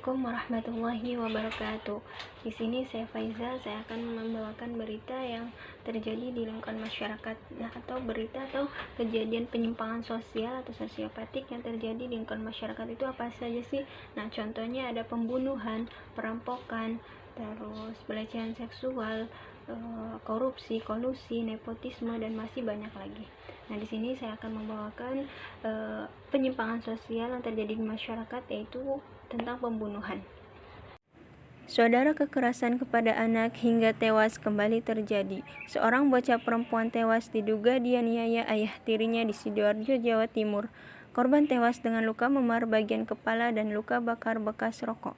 Assalamualaikum warahmatullahi wabarakatuh. Di sini saya Faiza, saya akan membawakan berita yang terjadi di lingkungan masyarakat, atau berita atau kejadian penyimpangan sosial atau sosiopatik yang terjadi di lingkungan masyarakat itu apa saja sih? Nah, contohnya ada pembunuhan, perampokan, terus pelecehan seksual, korupsi, kolusi, nepotisme, dan masih banyak lagi. Nah, di sini saya akan membawakan penyimpangan sosial yang terjadi di masyarakat, yaitu tentang pembunuhan. Saudara, kekerasan kepada anak hingga tewas kembali terjadi. Seorang bocah perempuan tewas diduga dianiaya ayah tirinya di Sidoarjo, Jawa Timur. Korban tewas dengan luka memar bagian kepala dan luka bakar bekas rokok.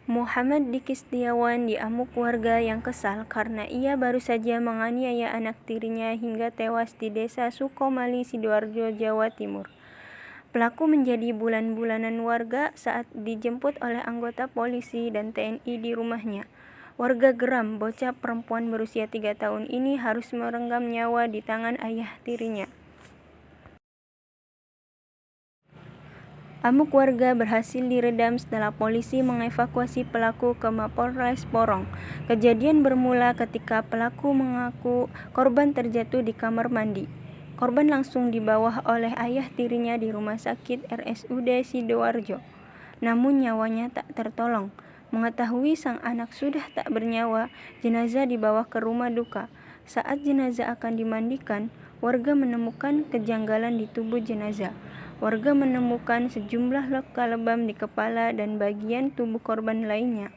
Muhammad Diki Setiawan diamuk warga yang kesal karena ia baru saja menganiaya anak tirinya hingga tewas di Desa Sukomali, Sidoarjo, Jawa Timur. Pelaku menjadi bulan-bulanan warga saat dijemput oleh anggota polisi dan TNI di rumahnya. Warga geram bocah perempuan berusia 3 tahun ini harus merenggam nyawa di tangan ayah tirinya. Amuk warga berhasil diredam setelah polisi mengevakuasi pelaku ke Mapolres Porong. Kejadian bermula ketika pelaku mengaku korban terjatuh di kamar mandi. Korban langsung dibawa oleh ayah tirinya di rumah sakit RSUD Sidoarjo. Namun nyawanya tak tertolong. Mengetahui sang anak sudah tak bernyawa, jenazah dibawa ke rumah duka. Saat jenazah akan dimandikan, warga menemukan kejanggalan di tubuh jenazah. Warga menemukan sejumlah luka lebam di kepala dan bagian tubuh korban lainnya,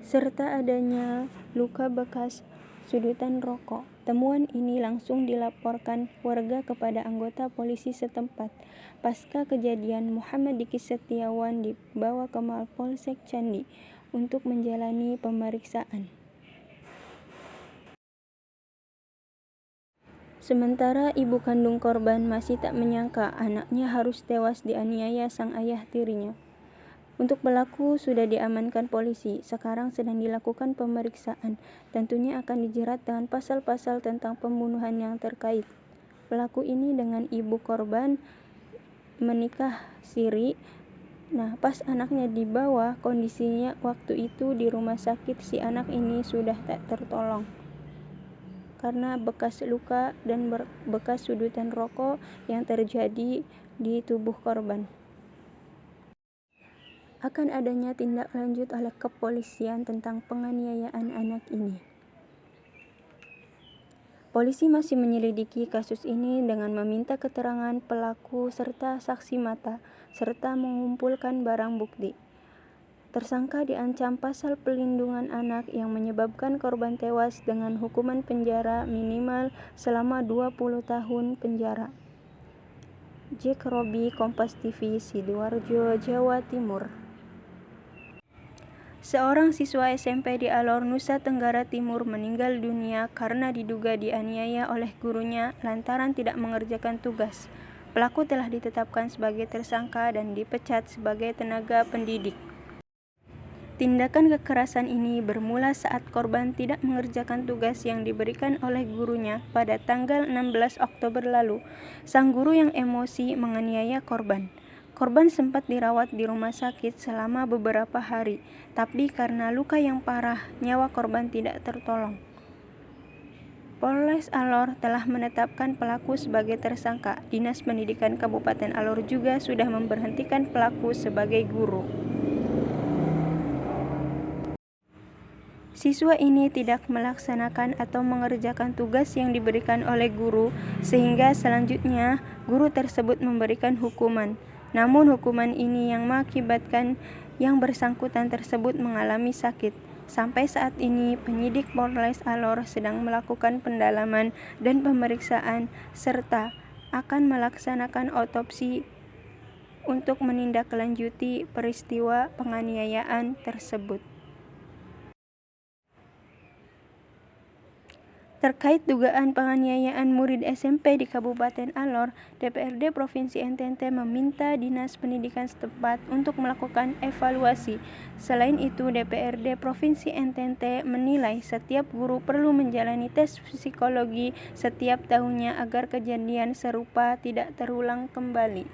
serta adanya luka bekas sudutan rokok. Temuan ini langsung dilaporkan warga kepada anggota polisi setempat. Pasca kejadian, Muhammad Diki Setiawan dibawa ke Mapolsek Candi untuk menjalani pemeriksaan. Sementara ibu kandung korban masih tak menyangka anaknya harus tewas dianiaya sang ayah tirinya. Untuk pelaku sudah diamankan polisi, sekarang sedang dilakukan pemeriksaan. Tentunya akan dijerat dengan pasal-pasal tentang pembunuhan yang terkait. Pelaku ini dengan ibu korban menikah siri. Nah, pas anaknya dibawa, kondisinya waktu itu di rumah sakit si anak ini sudah tak tertolong karena bekas luka dan bekas sudutan rokok yang terjadi di tubuh korban. Akan adanya tindak lanjut oleh kepolisian tentang penganiayaan anak ini. Polisi masih menyelidiki kasus ini dengan meminta keterangan pelaku serta saksi mata, serta mengumpulkan barang bukti. Tersangka diancam pasal pelindungan anak yang menyebabkan korban tewas dengan hukuman penjara minimal selama 20 tahun penjara. Jack Robi, Kompas TV, Sidoarjo, Jawa Timur. Seorang siswa SMP di Alor, Nusa Tenggara Timur meninggal dunia karena diduga dianiaya oleh gurunya lantaran tidak mengerjakan tugas. Pelaku telah ditetapkan sebagai tersangka dan dipecat sebagai tenaga pendidik. Tindakan kekerasan ini bermula saat korban tidak mengerjakan tugas yang diberikan oleh gurunya pada tanggal 16 Oktober lalu. Sang guru yang emosi menganiaya korban. Korban sempat dirawat di rumah sakit selama beberapa hari, tapi karena luka yang parah, nyawa korban tidak tertolong. Polres Alor telah menetapkan pelaku sebagai tersangka. Dinas Pendidikan Kabupaten Alor juga sudah memberhentikan pelaku sebagai guru. Siswa ini tidak melaksanakan atau mengerjakan tugas yang diberikan oleh guru, sehingga selanjutnya guru tersebut memberikan hukuman. Namun hukuman ini yang mengakibatkan yang bersangkutan tersebut mengalami sakit. Sampai saat ini penyidik Polres Alor sedang melakukan pendalaman dan pemeriksaan serta akan melaksanakan otopsi untuk menindaklanjuti peristiwa penganiayaan tersebut. Terkait dugaan penganiayaan murid SMP di Kabupaten Alor, DPRD Provinsi NTT meminta Dinas Pendidikan setempat untuk melakukan evaluasi. Selain itu, DPRD Provinsi NTT menilai setiap guru perlu menjalani tes psikologi setiap tahunnya agar kejadian serupa tidak terulang kembali.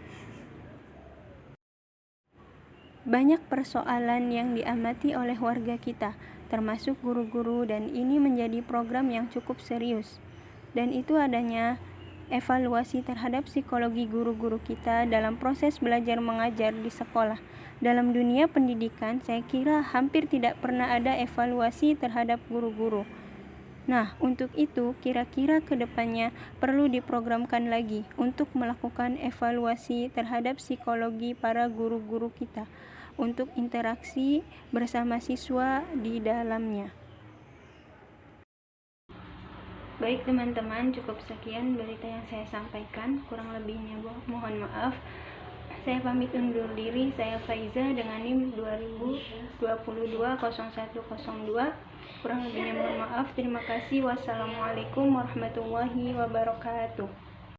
Banyak persoalan yang diamati oleh warga kita, termasuk guru-guru, dan ini menjadi program yang cukup serius. Dan itu adanya evaluasi terhadap psikologi guru-guru kita dalam proses belajar mengajar di sekolah. Dalam dunia pendidikan, saya kira hampir tidak pernah ada evaluasi terhadap guru-guru. Nah, untuk itu kira-kira ke depannya perlu diprogramkan lagi untuk melakukan evaluasi terhadap psikologi para guru-guru kita untuk interaksi bersama siswa di dalamnya. Baik teman-teman, cukup sekian berita yang saya sampaikan. Kurang lebihnya mohon maaf. Saya pamit undur diri. Saya Faiza dengan NIM 20220102. Kurang lebihnya mohon maaf. Terima kasih. Wassalamualaikum warahmatullahi wabarakatuh.